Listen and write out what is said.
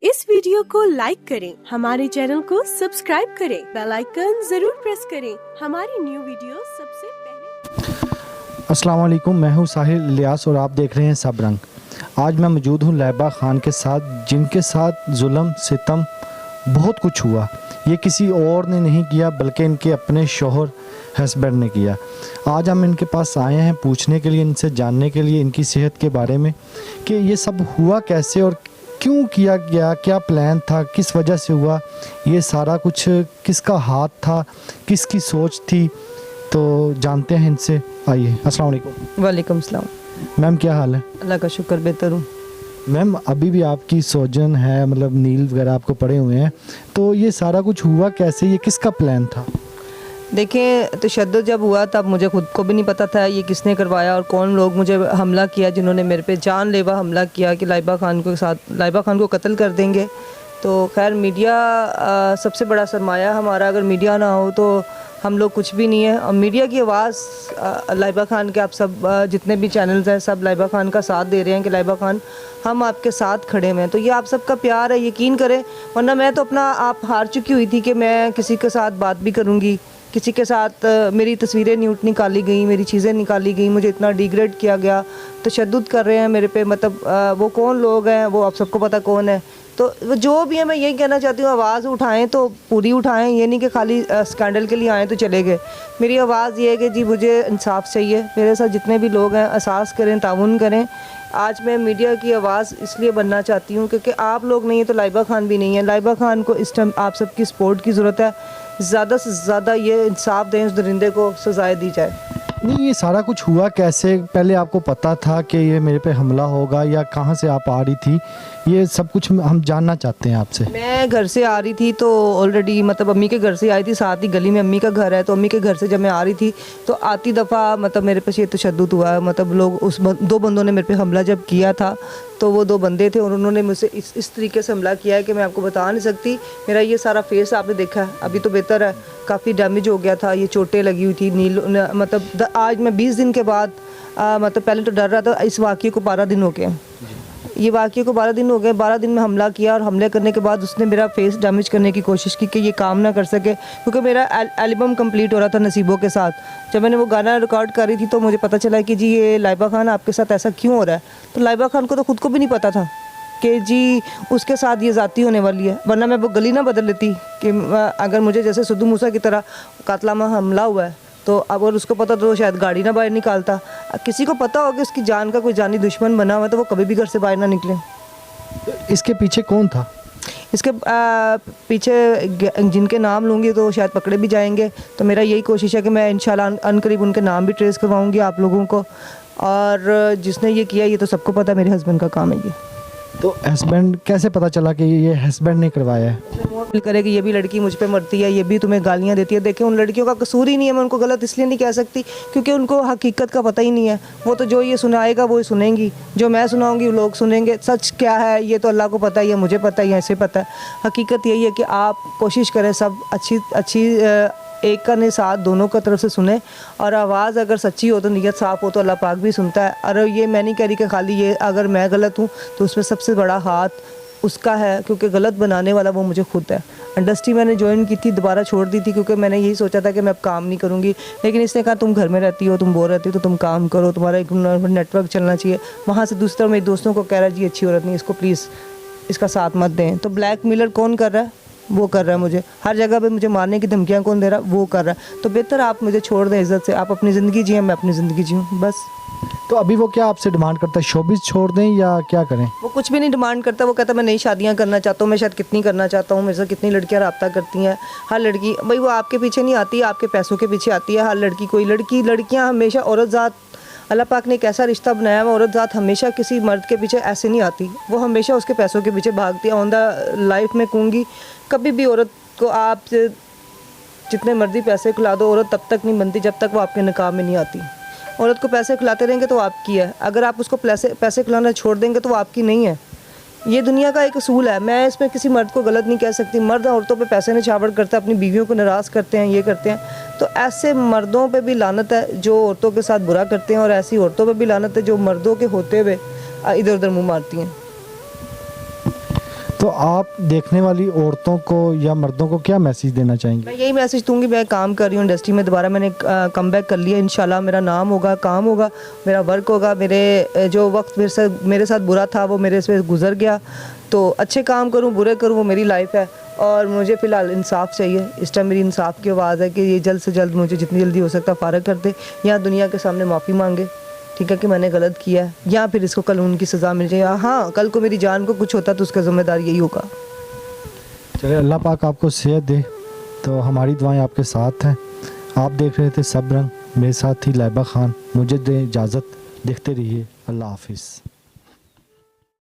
इस वीडियो को लाइक करें, हमारे चैनल को सब्सक्राइब करें, बेल आइकन जरूर प्रेस करें हमारी न्यू वीडियो सबसे पहले। अस्सलाम वालेकुम, मैं हूं साहिल इलियास और आप देख रहे हैं सब रंग। आज मैं मौजूद हूं लाइबा खान के साथ, जिनके साथ जुल्म सितम बहुत कुछ हुआ। ये किसी और ने नहीं किया बल्कि इनके अपने शोहर हस्बैंड ने किया। आज हम इनके पास आए हैं पूछने के लिए, इनसे जानने के लिए इनकी सेहत के बारे में कि ये सब हुआ कैसे और क्यों किया गया, क्या प्लान था, किस वजह से हुआ, ये सारा कुछ किसका हाथ था, किसकी सोच थी। तो जानते हैं इनसे, आइए। अस्सलाम वालेकुम। वालेकुम सलाम। मैम क्या हाल है? अल्लाह का शुक्र, बेहतर हूँ। मैम अभी भी आपकी सोजन है, मतलब नील वगैरह आपको पड़े हुए हैं, तो ये सारा कुछ हुआ कैसे, ये किसका प्लान था? देखें, तशद्दुद जब हुआ तब मुझे खुद को भी नहीं पता था ये किसने करवाया और कौन लोग मुझे हमला किया, जिन्होंने मेरे पे जानलेवा हमला किया कि लाइबा खान को कत्ल कर देंगे। तो खैर मीडिया सबसे बड़ा सरमाया हमारा, अगर मीडिया ना हो तो हम लोग कुछ भी नहीं है। और मीडिया की आवाज़ लाइबा खान के, आप सब जितने भी चैनल्स हैं सब लाइबा खान का साथ दे रहे हैं कि लाइबा खान हम आपके साथ खड़े हुए हैं। तो ये आप सबका प्यार है, यकीन करें, वरना मैं तो अपना आप हार चुकी हुई थी कि मैं किसी के साथ बात भी करूँगी, किसी के साथ मेरी तस्वीरें निकाली गई, मेरी चीज़ें निकाली गई, मुझे इतना डिग्रेड किया गया, तशद्दुद कर रहे हैं मेरे पे। मतलब वो कौन लोग हैं वो आप सबको पता कौन है। तो जो भी है, मैं यही कहना चाहती हूँ, आवाज़ उठाएं तो पूरी उठाएं, ये नहीं कि खाली स्कैंडल के लिए आएँ तो चले गए। मेरी आवाज़ ये है कि जी मुझे इंसाफ चाहिए, मेरे साथ जितने भी लोग हैं एहसास करें, ताउन करें। आज मैं मीडिया की आवाज़ इसलिए बनना चाहती हूँ क्योंकि आप लोग नहीं है तो लाइबा खान भी नहीं है। लाइबा खान को इस टाइम आप सबकी सपोर्ट की ज़रूरत है। ज़्यादा से ज़्यादा ये इंसाफ दें, उस दरिंदे को सजाएं दी जाए। नहीं, ये सारा कुछ हुआ कैसे? पहले आपको पता था कि ये मेरे पे हमला होगा या कहाँ से आप आ रही थी? ये सब कुछ हम जानना चाहते हैं आपसे। मैं घर से आ रही थी तो ऑलरेडी मतलब अम्मी के घर से आई थी, साथ ही गली में अम्मी का घर है, तो अम्मी के घर से जब मैं आ रही थी तो आती दफ़ा मतलब मेरे पे ये तशद्दुद हुआ। मतलब लोग दो बंदों ने मेरे पे हमला जब किया था तो वो दो बंदे थे और उन्होंने मुझसे इस तरीके से हमला किया है कि मैं आपको बता नहीं सकती। मेरा ये सारा फेस आपने देखा है, अभी तो बेहतर है, काफ़ी डैमेज हो गया था, ये चोटें लगी हुई थी मतलब आज मैं 20 दिन के बाद मतलब पहले तो डर रहा था। इस वाक़ये को 12 दिन हो गए, ये वाक़ये को 12 दिन हो गए। 12 दिन में हमला किया और हमले करने के बाद उसने मेरा फेस डैमेज करने की कोशिश की कि ये काम ना कर सके, क्योंकि मेरा एल्बम कंप्लीट हो रहा था नसीबों के साथ। जब मैंने वो गाना रिकॉर्ड कर रही थी तो मुझे पता चला कि जी ये लाइबा खान आपके साथ ऐसा क्यों हो रहा है। तो लाइबा खान को तो ख़ुद को भी नहीं पता था कि जी उसके साथ ये ज़ाती होने वाली है, वरना मैं वो गली ना बदल लेती कि अगर मुझे जैसे सिद्धू मूसा की तरह कातलामा हमला हुआ है तो अगर उसको पता तो शायद गाड़ी ना बाहर निकालता। किसी को पता हो कि उसकी जान का कोई जानी दुश्मन बना हुआ है तो वो कभी भी घर से बाहर ना निकले। इसके पीछे कौन था? इसके पीछे जिनके नाम लूँगी तो शायद पकड़े भी जाएंगे। तो मेरा यही कोशिश है कि मैं इंशाल्लाह अनकरीब उनके नाम भी ट्रेस करवाऊँगी आप लोगों को। और जिसने ये किया ये तो सबको पता है, मेरे हस्बैंड का काम है ये। तो हस्बैंड कैसे पता चला कि ये हस्बैंड ने करवाया है? फील करे कि ये भी लड़की मुझ पे मरती है, ये भी तुम्हें गालियाँ देती है। देखें, उन लड़कियों का कसूर ही नहीं है, मैं उनको गलत इसलिए नहीं कह सकती क्योंकि उनको हकीकत का पता ही नहीं है। वो तो जो ये सुनाएगा वो सुनेंगी, जो मैं सुनाऊंगी वो लोग सुनेंगे। सच क्या है ये तो अल्लाह को पता है, ये मुझे पता है, ये ऐसे पता है। हकीकत यही है कि आप कोशिश करें सब अच्छी एक का नहीं साथ दोनों का तरफ से सुने, और आवाज़ अगर सच्ची हो तो नीयत साफ़ हो तो अल्लाह पाक भी सुनता है। और ये मैं नहीं कह रही कि खाली ये अगर मैं गलत हूँ तो उसमें सबसे बड़ा हाथ उसका है, क्योंकि गलत बनाने वाला वो मुझे खुद है। इंडस्ट्री मैंने ज्वाइन की थी, दोबारा छोड़ दी थी क्योंकि मैंने यही सोचा था कि मैं अब काम नहीं करूँगी, लेकिन इसने कहा तुम घर में रहती हो, तुम बोर रहती हो तो तुम काम करो, तुम्हारा एक नेटवर्क चलना चाहिए। वहाँ से दूसरा मेरे दोस्तों को कह रहा है जी अच्छी औरत नहीं, इसको प्लीज़ इसका साथ मत दें। तो ब्लैक मेलर कौन कर रहा है? वो कर रहा है मुझे, हर जगह पे मुझे मारने की धमकियाँ कौन दे रहा है? वो कर रहा है। तो बेहतर आप मुझे छोड़ दें इज़्ज़त से, आप अपनी ज़िंदगी जिए, मैं अपनी ज़िंदगी जीऊँ बस। तो अभी वो क्या आपसे डिमांड करता है, शोबिज़ छोड़ दें या क्या करें? वो कुछ भी नहीं डिमांड करता, वो कहता मैं नई शादियाँ करना चाहता हूँ। मैं शायद कितनी करना चाहता हूँ, मेरे से कितनी लड़कियाँ रब्ता करती हैं। हर लड़की भाई वो आपके पीछे नहीं आती, आपके पैसों के पीछे आती है। हर लड़की कोई लड़कियाँ हमेशा औरत ज़ात, अल्लाह पाक ने एक ऐसा रिश्ता बनाया है, औरत ज़ात हमेशा किसी मर्द के पीछे ऐसे नहीं आती, वो हमेशा उसके पैसों के पीछे भागती है। ऑन द लाइफ में कहूँगी कभी भी औरत को आप जितने मर्जी पैसे खिला दो, औरत तब तक नहीं बनती जब तक वो आपके निकाह में नहीं आती। औरत को पैसे खिलाते रहेंगे तो आपकी है, अगर आप उसको पैसे खिलाना छोड़ देंगे तो वो आपकी नहीं है। ये दुनिया का एक असूल है, मैं इसमें किसी मर्द को गलत नहीं कह सकती। मर्द औरतों पे पैसे निछावर करते हैं, अपनी बीवियों को नाराज़ करते हैं, ये करते हैं। तो ऐसे मर्दों पे भी लानत है जो औरतों के साथ बुरा करते हैं, और ऐसी औरतों पे भी लानत है जो मर्दों के होते हुए इधर उधर मुँह मारती हैं। तो आप देखने वाली औरतों को या मर्दों को क्या मैसेज देना चाहेंगे? मैं यही मैसेज दूंगी, मैं काम कर रही हूँ इंडस्ट्री में, दोबारा मैंने कम बैक कर लिया, इंशाल्लाह मेरा नाम होगा, काम होगा, मेरा वर्क होगा। मेरे जो वक्त मेरे साथ बुरा था वो मेरे से गुजर गया, तो अच्छे काम करूँ बुरे करूँ वो मेरी लाइफ है, और मुझे फ़िलहाल इंसाफ चाहिए। इस टाइम मेरी इंसाफ की आवाज़ है कि ये जल्द से जल्द मुझे जितनी जल्दी हो सकता फ़ारग कर दे, या दुनिया के सामने माफ़ी मांगे, ठीक है, कि मैंने गलत किया है, या फिर इसको कानून की सज़ा मिल जाए। हाँ, कल को मेरी जान को कुछ होता तो उसका ज़िम्मेदार यही होगा। चलिए, अल्लाह पाक आपको सेहत दे, तो हमारी दुआएं आपके साथ हैं। आप देख रहे थे सब रंग, मेरे साथ थी लाइबा खान। मुझे दें इजाज़त, देखते रहिए। अल्लाह हाफिज़।